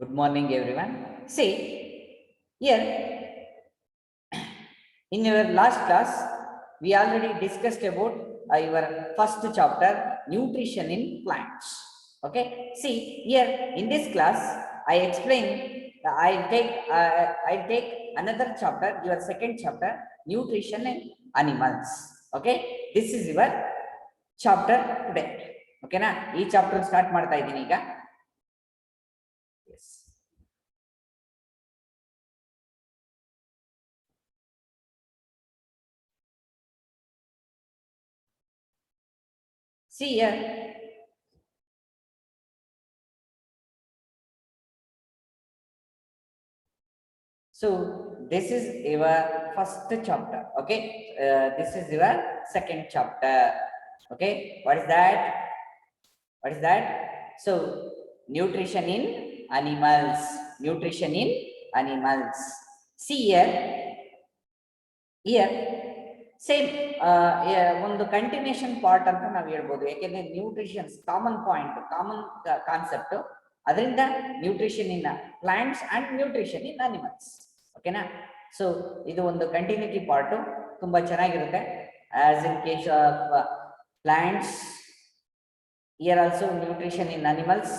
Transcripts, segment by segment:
Good morning, everyone. See, here in your last class, we already discussed about your first chapter, nutrition in plants. Okay. See, here in this class, I explain. I'll take another chapter, your second chapter, nutrition in animals. Okay. This is your chapter today. Okay, na? Ee chapter start ಮಾಡ್ತಾ ಇದ್ದೀನಿ ಈಗ. Yes. See here. So this is your first chapter. Okay. This is your second chapter. Okay. What is that? What is that? So nutrition in animals. Nutrition in animals. See here. Here. Same ಒಂದು continuation part ಅಂತ ನಾವು ಹೇಳ್ಬೋದು. ಯಾಕೆಂದ್ರೆ nutritions common point, common concept. ಅದರಿಂದ nutrition in plants and nutrition in animals. ಓಕೆನಾ? So ಇದು ಒಂದು continuity part, ತುಂಬಾ ಚೆನ್ನಾಗಿರುತ್ತೆ. As in case of plants, here also nutrition in animals.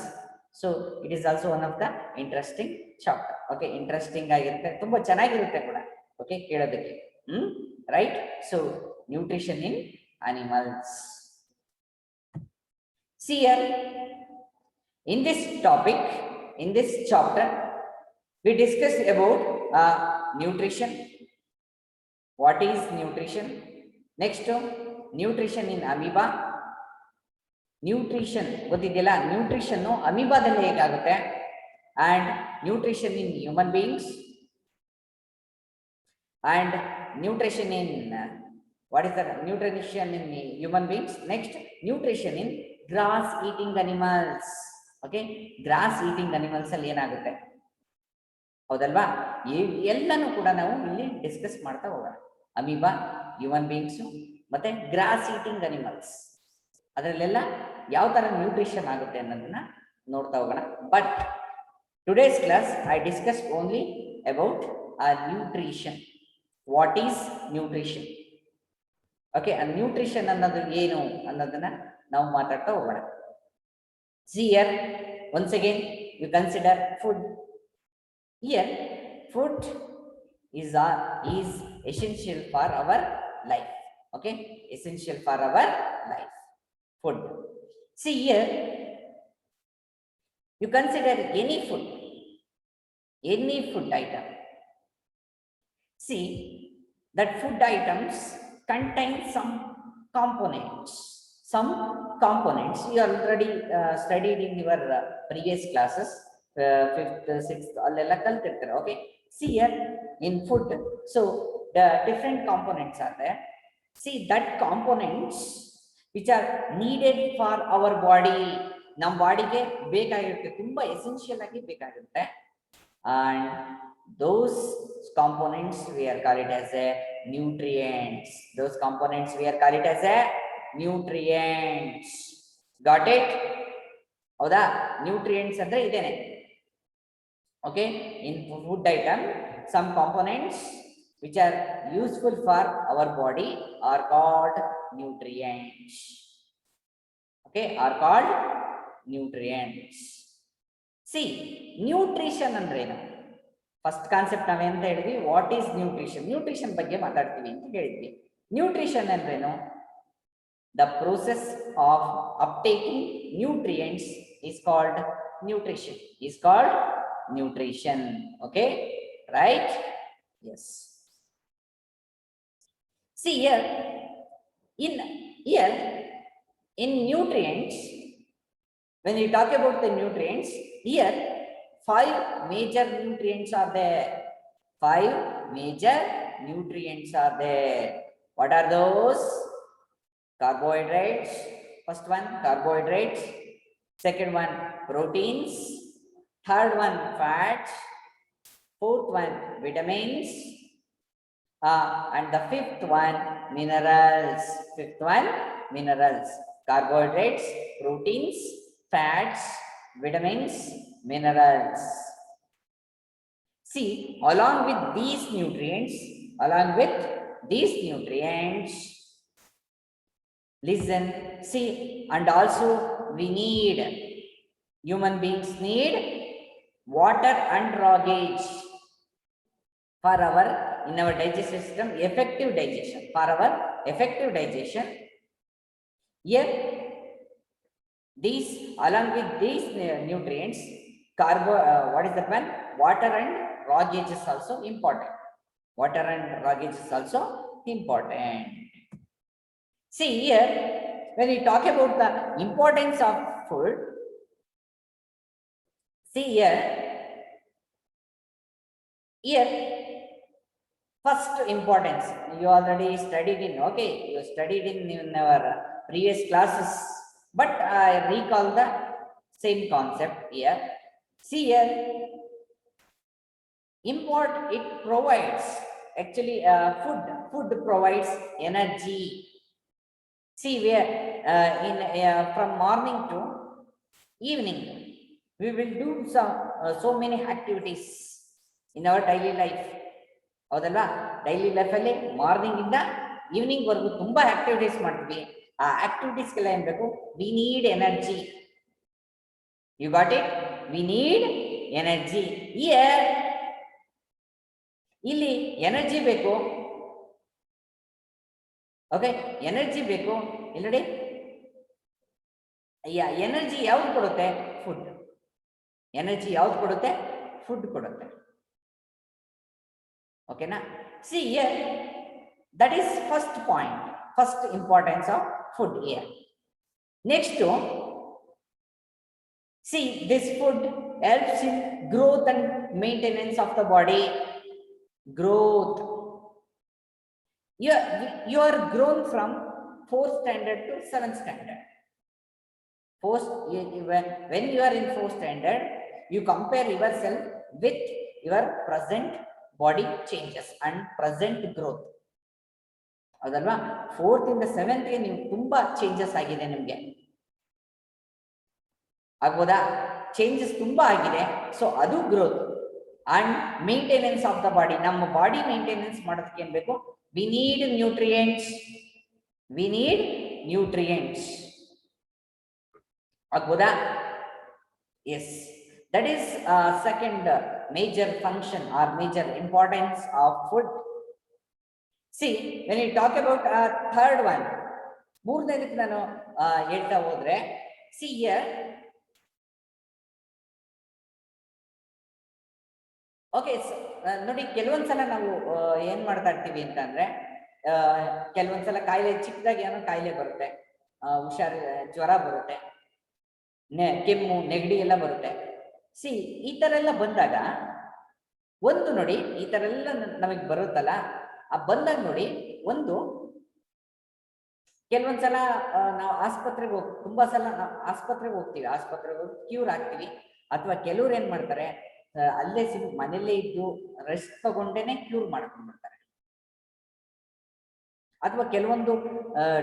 So it is also one of the interesting chapter. Okay, interesting ಆಗಿರುತ್ತೆ, ತುಂಬಾ ಚೆನ್ನಾಗಿರುತ್ತೆ ಕೂಡ. Okay, ಕೇಳೋದಕ್ಕೆ. Right? So nutrition in animals. See here, in this topic, in this chapter, we discussed about nutrition. What is nutrition? Next, nutrition in amoeba. Nutrition ಗೊತ್ತಿದೆಯಲ್ಲ, nutrition ಅಮೀಬಾದಲ್ಲಿ ಹೇಗಾಗುತ್ತೆ, and nutrition in human beings, and nutrition in what is the nutrition in human beings. Next, nutrition in grass eating animals. Okay, grass eating animals ಅಲ್ಲಿ ಏನಾಗುತ್ತೆ, ಹೌದಲ್ವಾ? ಎಲ್ಲನೂ ಕೂಡ ನಾವು ಇಲ್ಲಿ ಡಿಸ್ಕಸ್ ಮಾಡ್ತಾ ಹೋಗೋಣ. ಅಮೀಬಾ, ಹ್ಯೂಮನ್ ಬೀಯಿಂಗ್ಸ್ ಮತ್ತೆ ಗ್ರಾಸ್ ಈಟಿಂಗ್ ಅನಿಮಲ್ಸ್, ಅದರಲ್ಲೆಲ್ಲ ಯಾವ ತರ ನ್ಯೂಟ್ರಿಷನ್ ಆಗುತ್ತೆ ಅನ್ನೋದನ್ನ ನೋಡ್ತಾ ಹೋಗೋಣ. But today's class I discuss only about nutrition. What is nutrition? Okay, nutrition ಅನ್ನೋದು ಏನು ಅನ್ನೋದನ್ನ ನಾವು ಮಾತಾಡ್ತಾ ಹೋಗೋಣ. See here, once again you consider food. Here food is essential for our life. Okay, essential for our life, food. See here, you consider any food item. See, that food items contain some components. You already studied in your previous classes, 5th, 6th, allella kaltirtare. Okay, see here in food, so the different components are there. See, that components which are needed for our body, ನಮ್ಮ ಬಾಡಿಗೆ ಬೇಕಾಗಿರುತ್ತೆ, ತುಂಬಾ essential ಆಗಿ ಬೇಕಾಗುತ್ತೆ. And those components we are call it as a nutrients. Those components we are call it as a nutrients. Got it? ಹೌದಾ? nutrients ಅಂದ್ರೆ ಇದೇನೆ. Okay, in food item, some components which are useful for our body are called nutrients. Okay, are called nutrients. See, nutrition ಅಂದ್ರೆ ಏನು? First concept ನಾವೇಂತ ಹೇಳಿದ್ವಿ, what is nutrition. Nutrition ಬಗ್ಗೆ ಮಾತಾಡ್ತೀವಿ ಅಂತ ಹೇಳಿದ್ವಿ. ನ್ಯೂಟ್ರಿಷನ್ ಅಂದ್ರೇನು? The process of uptaking nutrients is called nutrition. Is called nutrition. Okay, right? Yes. See here, in nutrients, when we talk about the nutrients, here 5 major nutrients are there. 5 major nutrients are there. What are those? Carbohydrates. First one, carbohydrates. Second one, proteins. Third one, fats. Fourth one, vitamins. And the fifth one, minerals. Fifth one, minerals. Carbohydrates, proteins, fats, vitamins, minerals. See, along with these nutrients, listen, see, and also we need, human beings need water and raw gauge for our, in our digestive system, effective digestion, for our effective digestion. Here, these, along with these nutrients, what is that one? Water and raw gauge is also important. Water and raw gauge is also important. See here, when we talk about the importance of food, see here, first importance, you already studied in, okay, you studied in our previous classes, but I recall the same concept here. See here, it provides, actually, food provides energy. See, where from morning to evening, we will do so many activities in our daily life. ಹೌದಲ್ವಾ? Daily ಲೈಫಲ್ಲಿ morning ಇಂದ evening ವರೆಗೂ ತುಂಬಾ activities ಮಾಡ್ತೀವಿ. ಆ ಆಕ್ಟಿವಿಟೀಸ್ಗೆಲ್ಲ ಏನ್ ಬೇಕು? We need energy. You got it? We need energy. ಇಲ್ಲಿ ಎನರ್ಜಿ ಬೇಕು. ಓಕೆ, ಎನರ್ಜಿ ಬೇಕು. ಇಲ್ಲಿ ಎನರ್ಜಿ ಯಾವ್ದು ಕೊಡುತ್ತೆ? ಫುಡ್. ಎನರ್ಜಿ ಯಾವ್ದು ಕೊಡುತ್ತೆ? ಫುಡ್ ಕೊಡುತ್ತೆ. Okay na? See here, that is first point, first importance of food here. Next, see, this food helps in growth and maintenance of the body. Growth. You are grown from 4th standard to 7th standard. When you are in 4th standard, you compare yourself with your present body changes and present growth. ಅದಲ್ವಾ? 4th ಇಂದ 7th ಗೆ ನೀವು ತುಂಬಾ changes ಆಗಿದೆ. ನಿಮ್ಗೆ ಆಗ್ಬೋದಾ? Changes ತುಂಬಾ ಆಗಿದೆ. So ಅದು growth and maintenance of the body. ನಮ್ಮ ಬಾಡಿ ಮೇಂಟೆನೆನ್ಸ್ ಮಾಡೋದಕ್ಕೆ ಏನ್ ಬೇಕು? We need nutrients. ಆಗ್ಬೋದಾ? Yes, that is second major function or major importance of food. See, when you talk about third one, ಮೂರನೇದಕ್ಕೆ ನಾನು ಹೇಳ್ತಾ ಹೋದ್ರೆ, see here, okay, ನೋಡಿ, ಕೆಲವೊಂದ್ಸಲ ನಾವು ಏನ್ ಮಾಡ್ತಾ ಇರ್ತೀವಿ ಅಂತಂದ್ರೆ, ಕೆಲವೊಂದ್ಸಲ ಕಾಯಿಲೆ, ಚಿಕ್ಕದಾಗಿ ಏನೋ ಕಾಯಿಲೆ ಬರುತ್ತೆ, ಜ್ವರ ಬರುತ್ತೆ, ಕೆಮ್ಮು, ನೆಗಡಿ ಎಲ್ಲ ಬರುತ್ತೆ. ಸಿ, ಈ ತರ ಎಲ್ಲ ಬಂದಾಗ ಒಂದು ನೋಡಿ, ಈ ತರ ಎಲ್ಲ ನಮಗೆ ಬರುತ್ತಲ್ಲ, ಆ ಬಂದಾಗ ನೋಡಿ, ಒಂದು ಕೆಲವೊಂದ್ಸಲ ನಾವು ಆಸ್ಪತ್ರೆಗೆ ತುಂಬಾ ಸಲ ನಾವು ಆಸ್ಪತ್ರೆಗೆ ಹೋಗ್ತೀವಿ, ಆಸ್ಪತ್ರೆಗೆ ಹೋಗಿ ಕ್ಯೂರ್ ಆಗ್ತೀವಿ. ಅಥವಾ ಕೆಲವ್ರು ಏನ್ ಮಾಡ್ತಾರೆ, ಅಲ್ಲೇ ಮನೆಯಲ್ಲೇ ಇದ್ದು ರೆಸ್ಟ್ ತಗೊಂಡೇನೆ ಕ್ಯೂರ್ ಮಾಡ್ಕೊಂಡ್ಬಿಡ್ತಾರೆ. ಅಥವಾ ಕೆಲವೊಂದು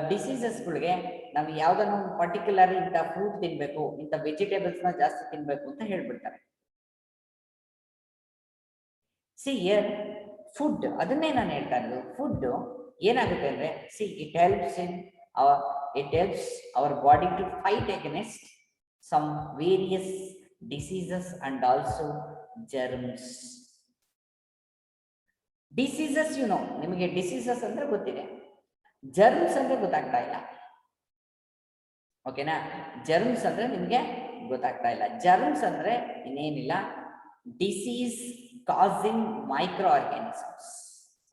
ಡಿಸೀಸಸ್ಗಳಿಗೆ ನಾವು ಯಾವ್ದನ್ನ ಒಂದು ಪರ್ಟಿಕ್ಯುಲರ್ ಇಂಥ ಫ್ರೂಟ್ ತಿನ್ಬೇಕು, ಇಂಥ ವೆಜಿಟೇಬಲ್ಸ್ ನ ಜಾಸ್ತಿ ತಿನ್ಬೇಕು ಅಂತ ಹೇಳ್ಬಿಡ್ತಾರೆ. ಸಿ ಹಿಯರ್, ಫುಡ್, ಅದನ್ನೇ ನಾನು ಹೇಳ್ತಾ ಇರೋದು. ಫುಡ್ ಏನಾಗುತ್ತೆ ಅಂದ್ರೆ, see, it helps our body to fight against some various diseases and also germs. Diseases, ನಿಮಗೆ ಡಿಸೀಸಸ್ ಅಂದ್ರೆ ಗೊತ್ತಿದೆ, ಜರ್ಮ್ಸ್ ಅಂದ್ರೆ ಗೊತ್ತಾಗ್ತಾ ಇಲ್ಲ. ಓಕೆನಾ? ಜರ್ಮ್ಸ್ ಅಂದ್ರೆ ನಿಮ್ಗೆ ಗೊತ್ತಾಗ್ತಾ ಇಲ್ಲ. ಜರ್ಮ್ಸ್ ಅಂದ್ರೆ ಇನ್ನೇನಿಲ್ಲ, disease causing micro organisms.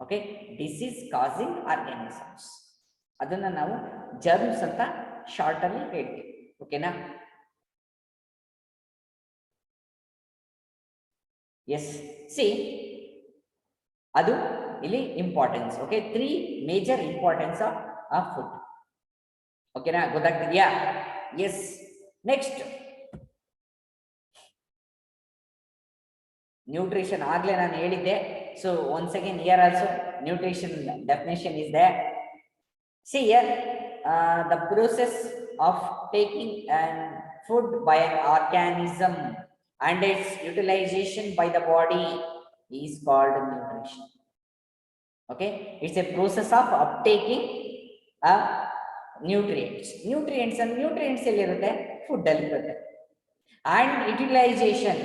Okay, disease causing organisms, ಅದನ್ನ ನಾವು ಜರ್ಮ್ಸ್ ಅಂತ ಶಾರ್ಟ್ ಅಲ್ಲಿ ಹೇಳ್ತೀವಿ. ಓಕೆನಾ? ಎಸ್, ಸಿ, ಅದು ಇಲ್ಲಿ importance. Okay, 3 major importance of food. ಓಕೆನಾ? ಗೊತ್ತಾಗ್ತಿದ್ಯಾ? ಎಸ್. ನೆಕ್ಸ್ಟ್, ನ್ಯೂಟ್ರಿಷನ್ ಆಗ್ಲೇ ನಾನು ಹೇಳಿದ್ದೆ. So once again here also nutrition definition is there. See here, the process of taking food by an organism and its utilization by the body is called nutrition. Okay, it's a process of uptaking nutrients. Nutrients and nutrients food ಅಲ್ಲಿ and utilization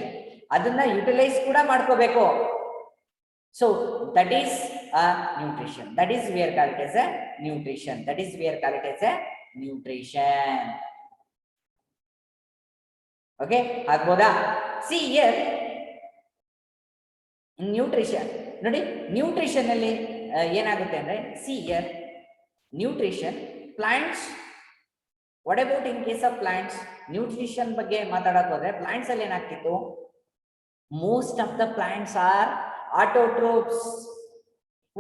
adana utilize kuda madkobeku. So that is a nutrition. That is we are call it as a nutrition. That is we are call it as a nutrition. Okay, agboda. See here in nutrition nodi nutrition alli ಏನಾಗುತ್ತೆ ಅಂದ್ರೆ see here nutrition plants. What about in case of plants? Nutrition ಬಗ್ಗೆ ಮಾತಾಡೋಕೆ ಹೋದ್ರೆ plants ಅಲ್ಲಿ ಏನಾಗ್ತಿತ್ತು, most of the plants are autotrophs,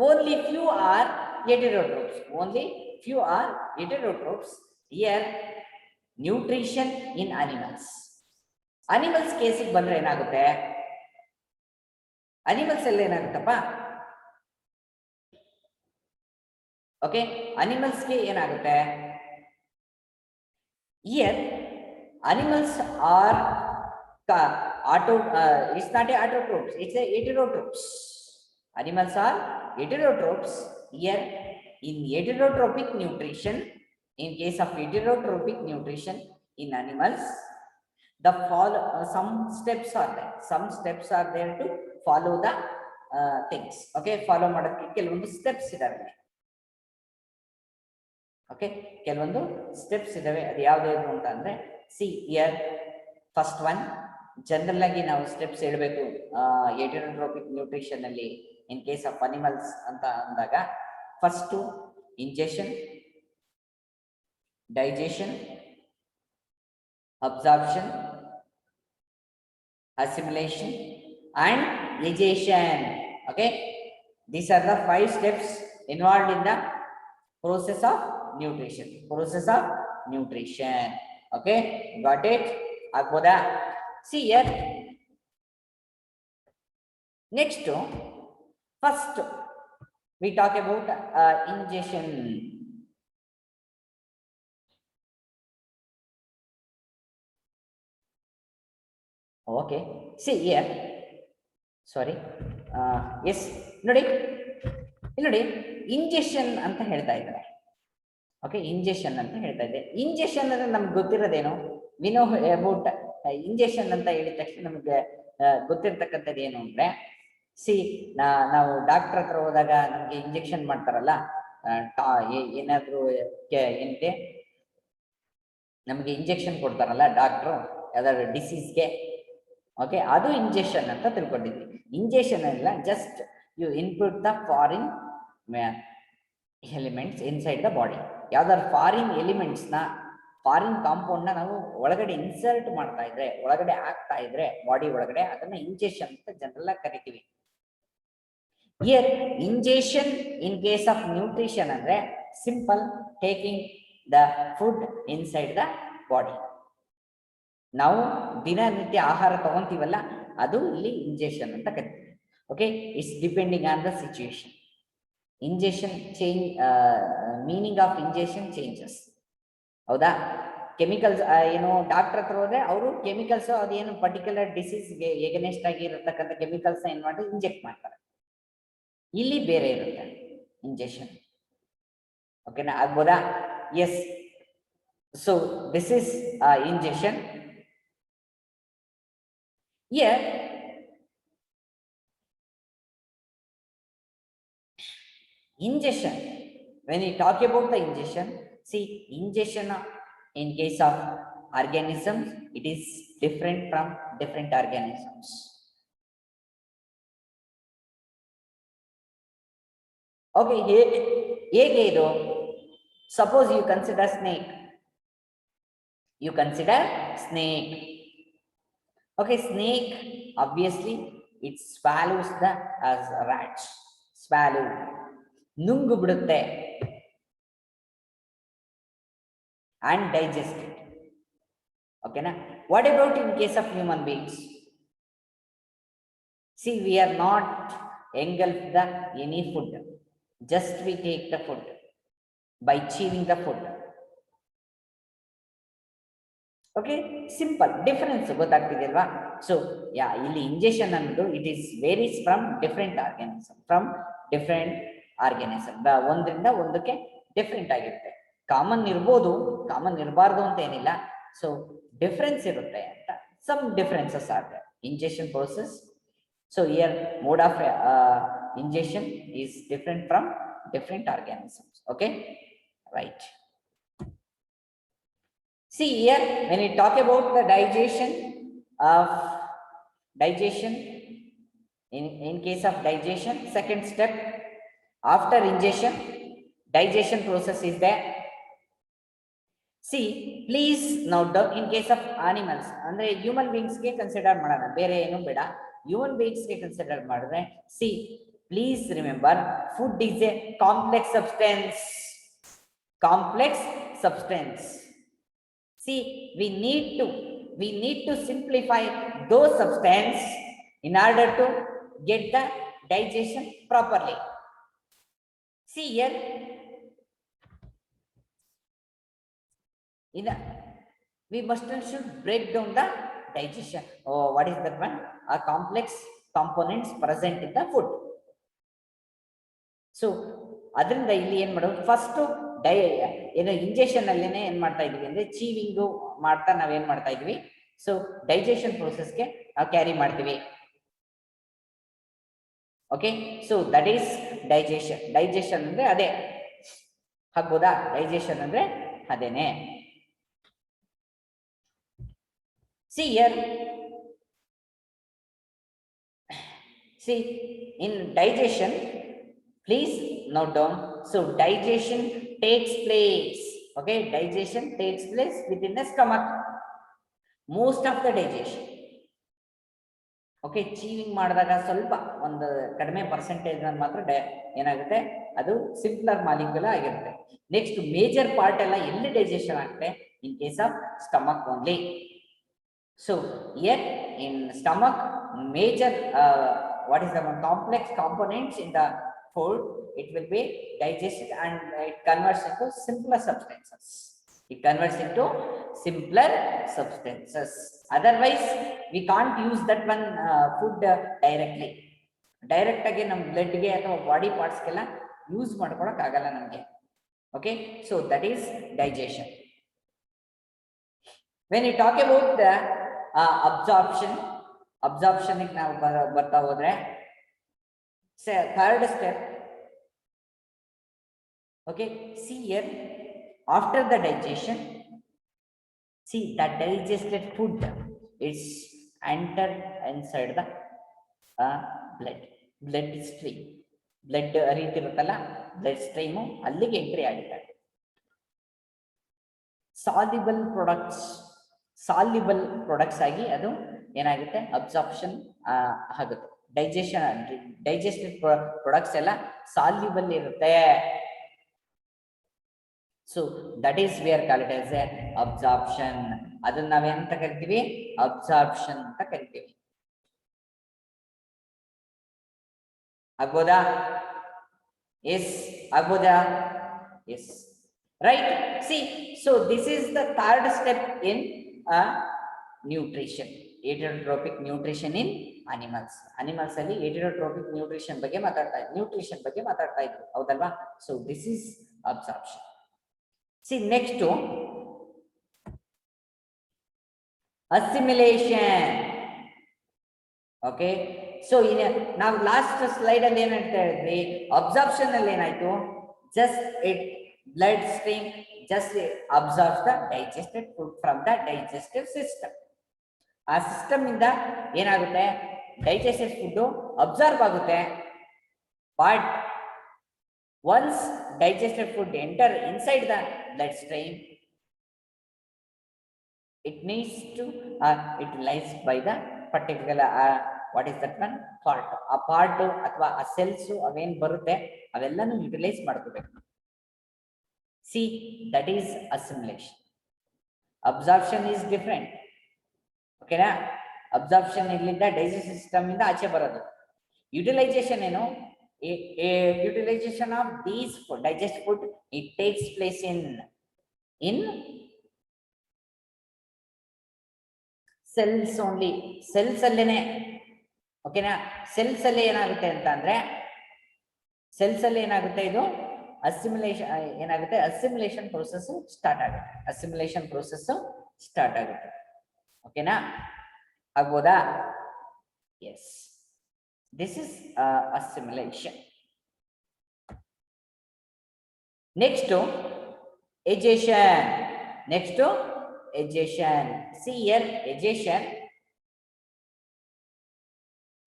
only few are heterotrophs. Only few are heterotrophs. Here nutrition in animals. Animals case ಗೆ ಬಂದ್ರೆ ಏನಾಗುತ್ತೆ, animals ಅಲ್ಲಿ ಏನಾಗುತ್ತಪ್ಪ, okay animals ಗೆ ಏನಾಗುತ್ತೆ, here animals are it's not a autotrophs, it's a heterotrophs. Animals are heterotrophs. Here in heterotrophic nutrition, in case of heterotrophic nutrition in animals, the some steps are there. Some steps are there to follow the things. Okay, follow ಮಾಡೋದಕ್ಕೆ ಕೆಲವೊಂದು steps ಇದಾವೆ. Okay, ಕೆಲವೊಂದು steps ಇದಾವೆ. ಅದು ಯಾವ್ದು ಅಂತ ಅಂದ್ರೆ C year first one, general ಆಗಿ ನಾವು ಸ್ಟೆಪ್ಸ್ ಹೇಳ್ಬೇಕು ಹೆಟೆರೋಟ್ರೋಪಿಕ್ ನ್ಯೂಟ್ರಿಷನ್ ಅಲ್ಲಿ ಇನ್ ಕೇಸ್ ಆಫ್ ಅನಿಮಲ್ಸ್ ಅಂತ ಅಂದಾಗ, first injection, digestion, absorption, assimilation and digestion. Okay, these are the 5 steps involved in the process of nutrition. Process of nutrition. Okay, got it? Agboda. See here, next first we talk about ingestion. Okay, see here, sorry, yes, ನೋಡಿ ನೋಡಿ injection ಅಂತ ಹೇಳ್ತಾ ಇದ್ದಾರೆ. Okay, injection ಅಂತ ಹೇಳ್ತಾ ಇದ್ದೆ. Injection ಅಂದ್ರೆ ನಮ್ಗೆ ಗೊತ್ತಿರೋದೇನು, ವಿ ನೋ ಅಬೌಟ್ ಇಂಜೆಕ್ಷನ್ ಅಂತ ಹೇಳಿದ ತಕ್ಷಣ ನಮ್ಗೆ ಗೊತ್ತಿರ್ತಕ್ಕಂಥದ್ದು ಏನು ಅಂದ್ರೆ, ಸಿ ನಾವು ಡಾಕ್ಟರ್ ಹತ್ರ ಹೋದಾಗ ನಮ್ಗೆ ಇಂಜೆಕ್ಷನ್ ಮಾಡ್ತಾರಲ್ಲ, ಏನಾದ್ರು ಏನಿದೆ ನಮ್ಗೆ ಇಂಜೆಕ್ಷನ್ ಕೊಡ್ತಾರಲ್ಲ ಡಾಕ್ಟ್ರು ಯಾವ್ದಾದ್ರು ಡಿಸೀಸ್ಗೆ. ಓಕೆ, ಅದು ಇಂಜೆಕ್ಷನ್ ಅಂತ ತಿಳ್ಕೊಂಡಿದ್ವಿ. ಇಂಜೆಕ್ಷನ್ ಇಲ್ಲ, just you input the foreign elements inside the body. ಯಾವ್ದಾದ್ರು ಫಾರಿನ್ ಎಲಿಮೆಂಟ್ಸ್ ನ, ಫಾರಿನ್ ಕಾಂಪೌಂಡ್ ನ ನಾವು ಒಳಗಡೆ ಇನ್ಸರ್ಟ್ ಮಾಡ್ತಾ ಇದ್ರೆ, ಒಳಗಡೆ ಹಾಕ್ತಾ ಇದ್ರೆ ಬಾಡಿ ಒಳಗಡೆ, ಅದನ್ನ ಇಂಜೆಕ್ಷನ್ ಅಂತ ಜನರಲ್ ಆಗಿ ಕರಿತೀವಿ. Here ingestion in case of nutrition ಅಂದ್ರೆ simple taking the food inside the body. ನಾವು ದಿನನಿತ್ಯ ಆಹಾರ ತಗೊಂತೀವಲ್ಲ, ಅದು ಇಲ್ಲಿ ಇಂಜೆಕ್ಷನ್ ಅಂತ ಕರಿತೀವಿ. Okay, it's depending on the situation. Ingestion change, meaning of ingestion changes. ಹೌದಾ? ಕೆಮಿಕಲ್ಸ್ ಏನು ಡಾಕ್ಟರ್ ಹತ್ರ ಹೋದ್ರೆ ಅವರು ಕೆಮಿಕಲ್ಸ್, ಅದೇನು ಪರ್ಟಿಕ್ಯುಲರ್ ಡಿಸೀಸ್ಗೆ ಎಗನೆಸ್ಟ್ ಆಗಿ ಇರತಕ್ಕಂಥ ಕೆಮಿಕಲ್ಸ್ ಏನ್ ಮಾಡಿ ಇಂಜೆಕ್ಟ್ ಮಾಡ್ತಾರೆ. ಇಲ್ಲಿ ಬೇರೆ ಇರುತ್ತೆ ಇಂಜೆಕ್ಷನ್. ಓಕೆನಾ, ಆಗ್ಬೋದಾ? Yes. So this is injection. Here ingestion, when we talk about the ingestion, see ingestion in case of organisms, it is different from different organisms. Okay, ಹೇಗೆ ಇದು? Suppose you consider snake. You consider snake. Okay, snake obviously it swallows the as rats. Swallow, ನುಂಗು ಬಿಡುತ್ತೆ and digest it. Okay na? What about in case of human beings? See, we are not engulfed the any food, just we take the food by chewing the food. Okay, simple difference ಗೊತ್ತಾಗ್ತಿದೆಯಲ್ವಾ? So yeah ಇಲ್ಲಿ ingestion ಅನ್ನೋದು it is varies from different organism ಒಂದರಿಂದ ಒಂದಕ್ಕೆ different ಆಗಿರುತ್ತೆ. Common ಇರ್ಬೋದು, common ಇರಬಾರ್ದು ಅಂತ ಏನಿಲ್ಲ. ಸೊ ಡಿಫರೆನ್ಸ್ ಇರುತ್ತೆ ಅಂತ, some differences are there. Injection process, so here mode of ingestion is different from different organisms. Okay, right. See here, when we talk about the digestion in case of digestion, second step after ingestion, digestion process is there. See, please note down, in case of animals andre human beings ge consider madana, bere enu beda, human beings ge consider madre. See, please remember, food is a complex substance. See, we need to simplify those substance in order to get the digestion properly. See here, we must and should break down the digestion. Oh, what is that one? A complex components present in the food. So ಅದರಿಂದ ಇಲ್ಲಿ ಏನ್ ಮಾಡೋದು, first ಏನು injection ಅಲ್ಲೇನೆ ಏನ್ ಮಾಡ್ತಾ ಇದೀವಿ ಅಂದ್ರೆ ಚೀವಿಂಗು ಮಾಡ್ತಾ ನಾವೇನ್ ಮಾಡ್ತಾ ಇದೀವಿ, ಸೊ ಡೈಜೆಷನ್ ಪ್ರೋಸೆಸ್ಗೆ ನಾವು ಕ್ಯಾರಿ ಮಾಡ್ತೀವಿ. Okay, so that is digestion ಅಂದ್ರೆ ಅದೇ ಆಗ್ಬೋದಾ? ಡೈಜೆಷನ್ ಅಂದ್ರೆ ಅದೇನೆ. See here, see in digestion, please note down. So digestion takes place. Okay, digestion takes place within the stomach. Most of the digestion. Okay, chewing ಮಾಡಿದಾಗ ಸ್ವಲ್ಪ ಒಂದು ಕಡಿಮೆ percentage ಮಾತ್ರ ಏನಾಗುತ್ತೆ, ಅದು ಸಿಂಪ್ಲರ್ ಮಾಲಿಕ್ಯೂಲ್ ಆಗಿರುತ್ತೆ. ನೆಕ್ಸ್ಟ್ ಮೇಜರ್ ಪಾರ್ಟ್ ಎಲ್ಲ ಎಲ್ಲಿ ಡೈಜೆಷನ್ ಆಗುತ್ತೆ? ಇನ್ case of stomach only. So here in stomach, major what is the complex components in the food, it will be digested and it converts into simpler substances. Otherwise we can't use that one food directly. Direct ಆಗಿ ನಮ್ಮ blood ಗೆ ಅಥವಾ body parts ಗೆಲ್ಲ use ಮಾಡ್ಕೊಳಕ್ ಆಗಲ್ಲ ನಮಗೆ. Okay, so that is digestion. When you talk about the absorption ನಾವು ಬರ್ತಾ ಹೋದ್ರೆ, third step. Okay, see here, after the digestion, see that digested food is entered inside the blood stream. Blood ಹರಿತಿರುತ್ತಲ್ಲ, blood stream ಅಲ್ಲಿಗೆ entry ಆಗುತ್ತೆ. Soluble products ಆಗಿ ಅದು ಏನಾಗುತ್ತೆ, absorption ಆಗುತ್ತೆ. ಡೈಜೆಸ್ಟೆಡ್ ಪ್ರಾಡಕ್ಟ್ಸ್ ಎಲ್ಲ ಸಾಲ್ಯುಬಲ್ ಇರುತ್ತೆ. So that is we are called as a absorption. ಅದನ್ನ ನಾವೇನಂತ ಕರಿತೀವಿ? ಅಬ್ಸಾರ್ಪ್ಷನ್ ಅಂತ ಕರಿತೀವಿ. ಆಗ್ಬೋದಾ? ಎಸ್, ಆಗ್ಬೋದಾ? Yes, right. See, so this is the third step in nutrition, heterotropic nutrition in animals. Animals ಅಲ್ಲಿ heterotropic nutrition ಬಗ್ಗೆ ಮಾತಾಡ್ತಾ ಇದ್ವಿ, ಹೌದಲ್ವಾ? So this is absorption. See, next to assimilation. Okay, so ನಾವು ಲಾಸ್ಟ್ ಸ್ಲೈಡ್ ಅಲ್ಲಿ ಏನ್ ಹೇಳ್ತಾ ಇದ್ವಿ, ಅಬ್ಸಾರ್ಪ್ಷನ್ ಅಲ್ಲಿ ಏನಾಯ್ತು, just it blood stream just absorbs the digested food from the digestive system. ಆ ಸಿಸ್ಟಮ್ ಇಂದ ಏನಾಗುತ್ತೆ, ಡೈಜೆಸ್ಟೆಡ್ ಫುಡ್ ಅಬ್ಸಾರ್ಬ್ ಆಗುತ್ತೆ. But once digested food enter inside the bloodstream, it needs to utilized by the particular what is that one part, a part ಅಥವಾ ಆ cells ಅವೇನ್ ಬರುತ್ತೆ ಅವೆಲ್ಲನೂ utilise ಮಾಡ್ಕೋಬೇಕು. See, that is assimilation. Absorption is different. Okay na? Absorption illinda digestive system inda ಆಚೆ ಬರೋದು. Utilization ಏನು, utilization of these food, digest food, it takes place in cells only, cells ಅಲ್ಲೇನೆ. ಓಕೆನಾ, cells ಅಲ್ಲಿ ಏನಾಗುತ್ತೆ ಅಂತ ಅಂದ್ರೆ, ಸೆಲ್ಸ್ ಅಲ್ಲಿ ಏನಾಗುತ್ತೆ, ಇದು ಅಸಿಮಿಲೇಷನ್ ಏನಾಗುತ್ತೆ, ಅಸಿಮಿಲೇಷನ್ ಪ್ರೋಸೆಸ್ ಸ್ಟಾರ್ಟ್ ಆಗುತ್ತೆ, ಅಸಿಮಿಲೇಷನ್ ಪ್ರೋಸೆಸ್ ಸ್ಟಾರ್ಟ್ ಆಗುತ್ತೆ. ಓಕೆನಾ, ಆಗ್ಬೋದಾ? Yes, this is assimilation. Next egestion. Next egestion. See here, egestion.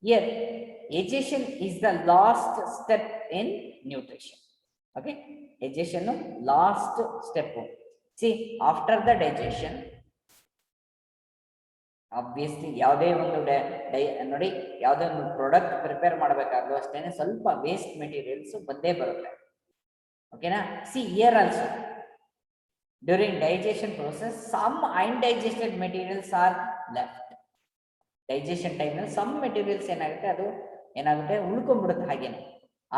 Here, egestion is the last step in nutrition. Okay, egestion last step. See, after the digestion, obviously ಯಾವುದೇ ಒಂದು ನೋಡಿ, ಯಾವುದೇ ಒಂದು product prepare ಮಾಡಬೇಕಾದ್ರೂ ಅಷ್ಟೇನೆ ಸ್ವಲ್ಪ ವೇಸ್ಟ್ ಮೆಟೀರಿಯಲ್ಸ್ ಬಂದೇ ಬರುತ್ತೆ. ಓಕೆನಾ, see here also during digestion process some undigested materials are left. Digestion time ನಲ್ಲಿ some materials ಏನಾಗುತ್ತೆ, ಅದು ಏನಾಗುತ್ತೆ, ಉಳ್ಕೊಂಡ್ಬಿಡುತ್ತೆ ಹಾಗೇನೆ.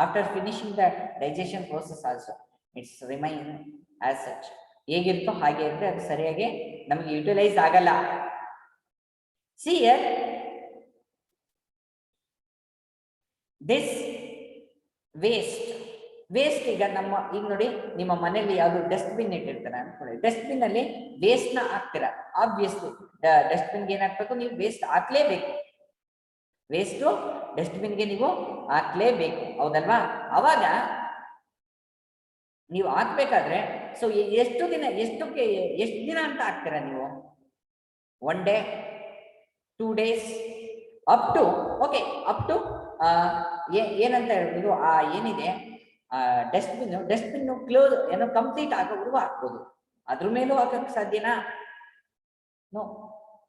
After finishing the digestion process also it's remain as such. ಹೇಗಿರುತ್ತೋ ಹಾಗೆ ಇರುತ್ತೆ, ಅದು ಸರಿಯಾಗಿ ನಮಗೆ ಯುಟಿಲೈಸ್ ಆಗಲ್ಲ. See here, this ವೇಸ್ಟ್ ಈಗ ನಮ್ಮ, ಈಗ ನೋಡಿ ನಿಮ್ಮ ಮನೆಯಲ್ಲಿ ಯಾವ್ದು ಡಸ್ಟ್ಬಿನ್ ಇಟ್ಟಿರ್ತಾರೆ ಅನ್ಕೊಳ್ಳಿ, ಡಸ್ಟ್ಬಿನ್ ಅಲ್ಲಿ ವೇಸ್ಟ್ ನ ಹಾಕ್ತೀರಾ. ಆಬ್ವಿಯಸ್ಲಿ ಡಸ್ಟ್ಬಿನ್ಗೆ ಏನಾಗ್ಬೇಕು, ನೀವು ವೇಸ್ಟ್ ಹಾಕ್ಲೇಬೇಕು, ವೇಸ್ಟ್ ಡಸ್ಟ್ಬಿನ್ಗೆ ನೀವು ಹಾಕ್ಲೇಬೇಕು, ಹೌದಲ್ವಾ? ಅವಾಗ ನೀವು ಹಾಕ್ಬೇಕಾದ್ರೆ ಸೊ ಎಷ್ಟು ದಿನ ಅಂತ ಹಾಕ್ತೀರಾ ನೀವು? 1 day, 2 days, up to okay, up to ಏನಂತ ಹೇಳ್ಬೋದು, ಏನಿದೆ ಡಸ್ಟ್ಬಿನ್ ಕ್ಲೋಸ್ ಏನೋ ಕಂಪ್ಲೀಟ್ ಆಗೋವರೆಗೂ ಹಾಕ್ಬೋದು. ಅದ್ರ ಮೇಲೂ ಹಾಕಕ್ ಸಾಧ್ಯನಾ? ನೋ,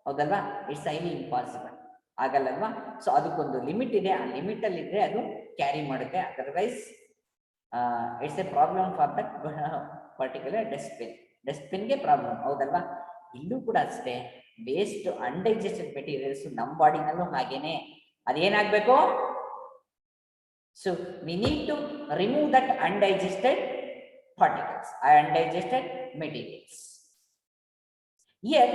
ಹೌದಲ್ವಾ? ಇಟ್ಸ್ ಹೈಲಿ ಇಂಪಾಸಿಬಲ್, ಆಗಲ್ಲಲ್ವಾ? ಸೊ ಅದಕ್ಕೊಂದು ಲಿಮಿಟ್ ಇದೆ, ಆ ಲಿಮಿಟ್ ಅಲ್ಲಿ ಇದ್ರೆ ಅದು ಕ್ಯಾರಿ ಮಾಡುತ್ತೆ, otherwise it's a problem for that particular ಡಸ್ಟ್ಬಿನ್ಗೆ ಪ್ರಾಬ್ಲಮ್, ಹೌದಲ್ವಾ? ಇಲ್ಲೂ ಕೂಡ ಅಷ್ಟೇ, ವೇಸ್ಟ್ ಅನ್ಡೈಜೆಸ್ಟೆಡ್ ಮೆಟೀರಿಯಲ್ಸ್ ನಮ್ಮ ಬಾಡಿನಲ್ಲೂ ಹಾಗೇನೆ ಅದೇನಾಗಬೇಕು. So we need to remove that undigested particles, undigested materials. Here,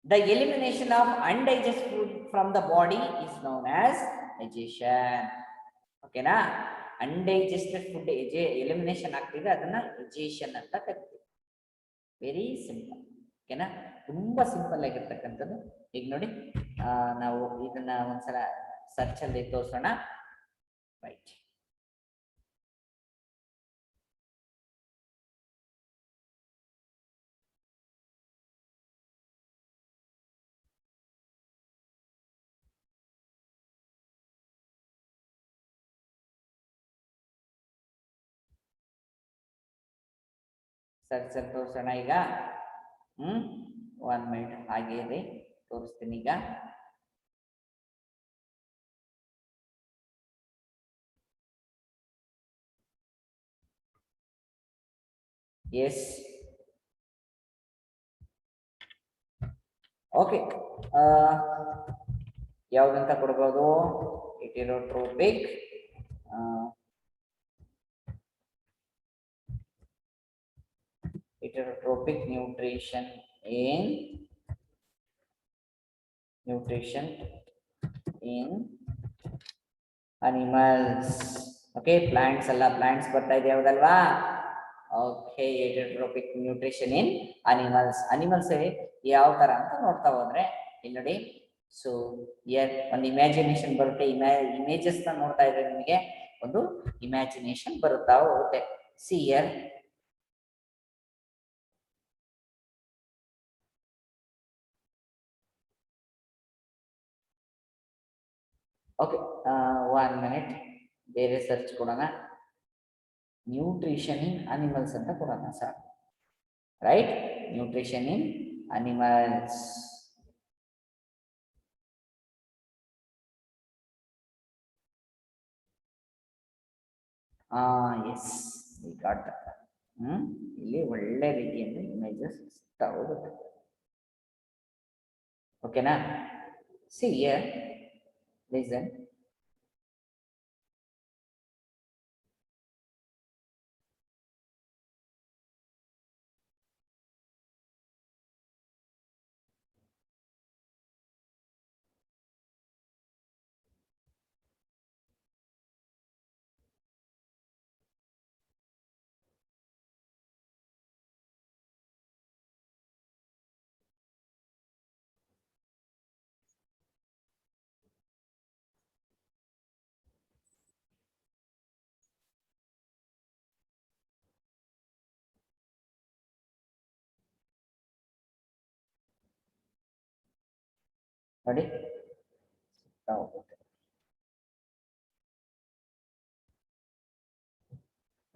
the elimination of undigested food from the body is known as digestion. Okay na? Undigested food elimination ಆಗ್ತಿದೆ, ಅದನ್ನ digestion ಅಂತ ಕರಿತೀವಿ. Very simple. ಓಕೆನಾ, ತುಂಬಾ simple ಆಗಿರ್ತಕ್ಕಂಥದ್ದು. ಈಗ ನೋಡಿ, ನಾವು ಇದನ್ನ ಒಂದ್ಸಲ ಸರ್ಚ್ ಅಲ್ಲಿ ತೋರಿಸೋಣ. ರೈಟ್, ಸರ್ಚ್ ಅಲ್ಲಿ ತೋರಿಸೋಣ ಈಗ. 1 minute ಹಾಗೆ ಇದೆ, ತೋರಿಸ್ತೀನಿ ಈಗ. ಎಸ್, ಓಕೆ, ಯಾವ್ದಂತ ಕೊಡ್ಬೋದು? Heterotrophic, heterotropic nutrition in animals. Okay, plants ಅಲ್ಲ, ಪ್ಲಾಂಟ್ಸ್ ಬರ್ತಾ ಇದೆ, ಹೌದಲ್ವಾ? Okay, heterotrophic nutrition in animals. Animals ಯಾವ ತರ ಅಂತ ನೋಡ್ತಾ ಹೋದ್ರೆ ಇಲ್ಲಿ ನೋಡಿ. ಸೊ ಒಂದು ಇಮ್ಯಾಜಿನೇಷನ್ ಬರುತ್ತೆ, ಇಮೇಜಸ್ ನೋಡ್ತಾ ಇದ್ರೆ ನಿಮಗೆ ಒಂದು ಇಮ್ಯಾಜಿನೇಷನ್ ಬರುತ್ತಾ ಹೋಗುತ್ತೆ. ಸಿ ಹಿಯರ್, ಓಕೆ, 1 minute, ಬೇರೆ ಸರ್ಚ್ ಕೊಡೋಣ. ನ್ಯೂಟ್ರಿಷನ್ ಇನ್ ಅನಿಮಲ್ಸ್ ಅಂತ ಕೊಡೋಣ sir. Right, nutrition in animals. Yes, ಈ ಗಾಟ್ ದಟ್. ಇಲ್ಲಿ ಒಳ್ಳೆ ರೀತಿಯಿಂದ ಇಮೇಜಸ್ ಹೋಗುತ್ತೆ. ಓಕೆನಾ? See here, listen. ನೋಡಿ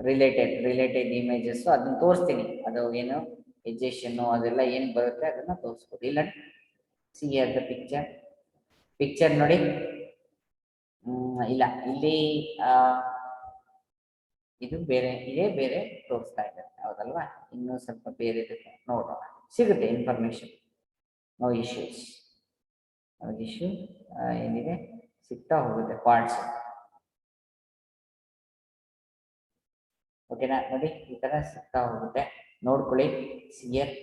ರಿಲೇಟೆಡ್ ಇಮೇಜಸ್ ಅದನ್ನ ತೋರಿಸ್ತೀನಿ, ಅದು ಏನು ಎಜೆಷನ್ ಅದೆಲ್ಲ ಏನ್ ಬರುತ್ತೆ ಅದನ್ನ ತೋರಿಸ್ಬೋದು. ಇಲ್ಲ ಸಿ ದ ಪಿಕ್ಚರ್ ನೋಡಿ. ಇಲ್ಲ ಇಲ್ಲಿ ಇದು ಬೇರೆ, ಇದೇ ಬೇರೆ ತೋರಿಸ್ತಾ ಇದ್ದಾರೆ ಹೌದಲ್ವಾ? ಇನ್ನೂ ಸ್ವಲ್ಪ ಬೇರೆ ನೋಡೋಣ, ಸಿಗುತ್ತೆ ಇನ್ಫಾರ್ಮೇಶನ್. ನೋ ಇಶ್ಯೂಸ್, ಇಶ್ಯೂ ಏನಿದೆ ಸಿಗ್ತಾ ಹೋಗುತ್ತೆ ಪಾರ್ಟ್ಸ್. ಓಕೆನಾ? ನೋಡಿ ಈ ತರ ಸಿಗ್ತಾ ಹೋಗುತ್ತೆ, ನೋಡ್ಕೊಳ್ಳಿ. ಸಿಯರ್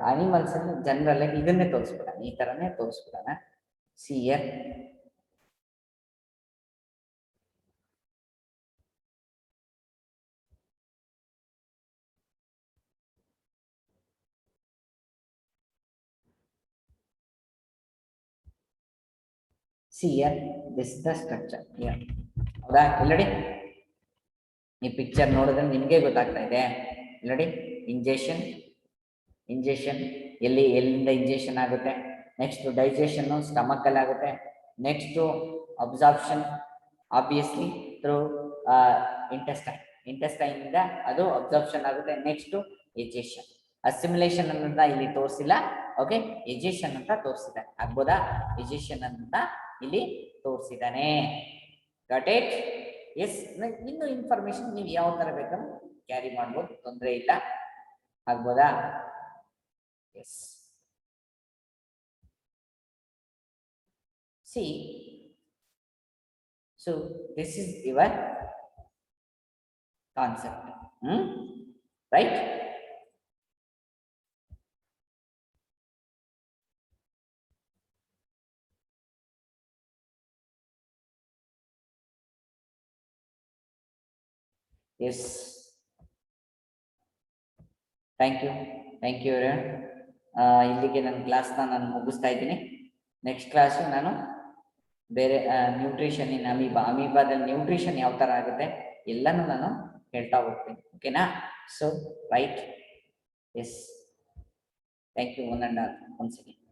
ಅನಿಮಲ್ಸ್ ಅಲ್ಲಿ ಜನರಲ್ ಆಗಿ ಇದನ್ನೇ ತೋರಿಸ್ಬಿಡೋಣ, ಈ ತರನೇ ತೋರಿಸ್ಬಿಡೋಣ. ಸಿಯರ್ ದಿಸ್ ದ ಸ್ಟ್ರಕ್ಚರ್. ಹೌದಾ? ಇಲ್ಲಡಿ ಈ ಪಿಕ್ಚರ್ ನೋಡಿದ್ರೆ ನಿಮಗೆ ಗೊತ್ತಾಗ್ತಾ ಇದೆ. ಇಲ್ಲಡಿ ಇಂಜೆಕ್ಷನ್ ಎಲ್ಲಿಂದ ಇಂಜೆಕ್ಷನ್ ಆಗುತ್ತೆ, ನೆಕ್ಸ್ಟ್ ಡೈಜೆಷನ್ ಸ್ಟಮಕ್ ಅಲ್ಲಿ ಆಗುತ್ತೆ, next absorption obviously through intestine ಇಂದ ಅದು ಅಬ್ಸಾರ್ಪ್ಷನ್ ಆಗುತ್ತೆ. ನೆಕ್ಸ್ಟ್ ಎಜೆಷನ್, ಅಸಿಮಿಲೇಷನ್ ಅಂತ ಇಲ್ಲಿ ತೋರಿಸಿಲ್ಲ, ಓಕೆ, ಎಜೆಷನ್ ಅಂತ ತೋರಿಸಿದ್ದಾನೆ. ಆಗ್ಬೋದಾ? ಎಜೆಷನ್ ಅಂತ ಇಲ್ಲಿ ತೋರಿಸಿದ್ದಾನೆ. Got it? ಎಸ್. ಇನ್ನು ಇನ್ಫಾರ್ಮೇಶನ್ ನೀವು ಯಾವ ತರ ಬೇಕಾದ್ರೂ ಕ್ಯಾರಿ ಮಾಡ್ಬೋದು, ತೊಂದರೆ ಇಲ್ಲ. ಆಗ್ಬೋದಾ? Yes. See, so this is your concept, right? Yes. Thank you everyone. ಇಲ್ಲಿಗೆ ನನ್ನ ಕ್ಲಾಸ್ನ ನಾನು ಮುಗಿಸ್ತಾ ಇದ್ದೀನಿ. ನೆಕ್ಸ್ಟ್ ಕ್ಲಾಸ್ ನಾನು ಬೇರೆ ನ್ಯೂಟ್ರಿಷನ್ ಇನ್ ಅಮೀಬಾದಲ್ಲಿ ನ್ಯೂಟ್ರಿಷನ್ ಯಾವ ತರ ಆಗುತ್ತೆ ಎಲ್ಲಾನು ನಾನು ಹೇಳ್ತಾ ಹೋಗ್ತೀನಿ. ಓಕೆನಾ? So right. Yes. Thank you one and all once again.